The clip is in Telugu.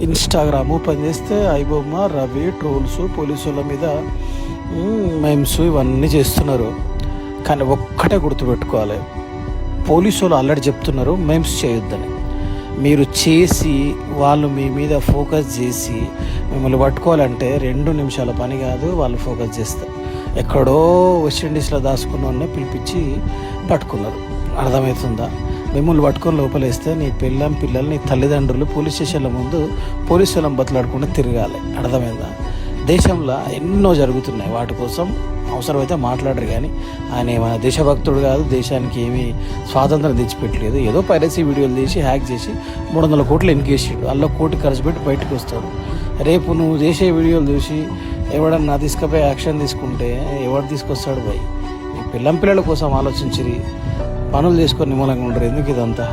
ఇన్స్టాగ్రామ్ ఓపెన్ చేస్తే ఐబొమ్మ, రవి, ట్రోల్స్, పోలీసు వాళ్ళ మీద మెమ్స్ ఇవన్నీ చేస్తున్నారు. కానీ ఒక్కటే గుర్తుపెట్టుకోవాలి, పోలీసు వాళ్ళు ఆల్రెడీ చెప్తున్నారు మెమ్స్ చేయొద్దని. మీరు చేసి వాళ్ళు మీ మీద ఫోకస్ చేసి మిమ్మల్ని పట్టుకోవాలంటే 2 నిమిషాల పని కాదు. వాళ్ళు ఫోకస్ చేస్తారు. ఎక్కడో వెస్టిండీస్లో దాచుకున్న పిలిపించి పట్టుకున్నారు. అర్థమవుతుందా? మిమ్మల్ని పట్టుకొని లోపలేస్తే నీ పిల్లలు నీ తల్లిదండ్రులు పోలీస్ స్టేషన్ల ముందు పోలీసు వాళ్ళని బతలాడుకుంటూ తిరగాలి. అర్థమైందా? దేశంలో ఎన్నో జరుగుతున్నాయి. వాటి కోసం అవసరమైతే మాట్లాడరు. కానీ ఆయన ఏమైనా దేశభక్తుడు కాదు, దేశానికి ఏమీ స్వాతంత్రం తెచ్చిపెట్టలేదు. ఏదో పైరసీ వీడియోలు తీసి హ్యాక్ చేసి 300 కోట్లు ఎన్కేసాడు. అందులో 1 కోటి ఖర్చు పెట్టి బయటకు వస్తాడు. రేపు నువ్వు చేసే వీడియోలు చూసి ఎవడన్నా తీసుకుపోయి యాక్షన్ తీసుకుంటే ఎవడు తీసుకొస్తాడు? పోయి మీ పిల్లల కోసం ఆలోచించి పనులు చేసుకొని నిమ్మలంగా ఉండరు. ఎందుకు ఇదంతా?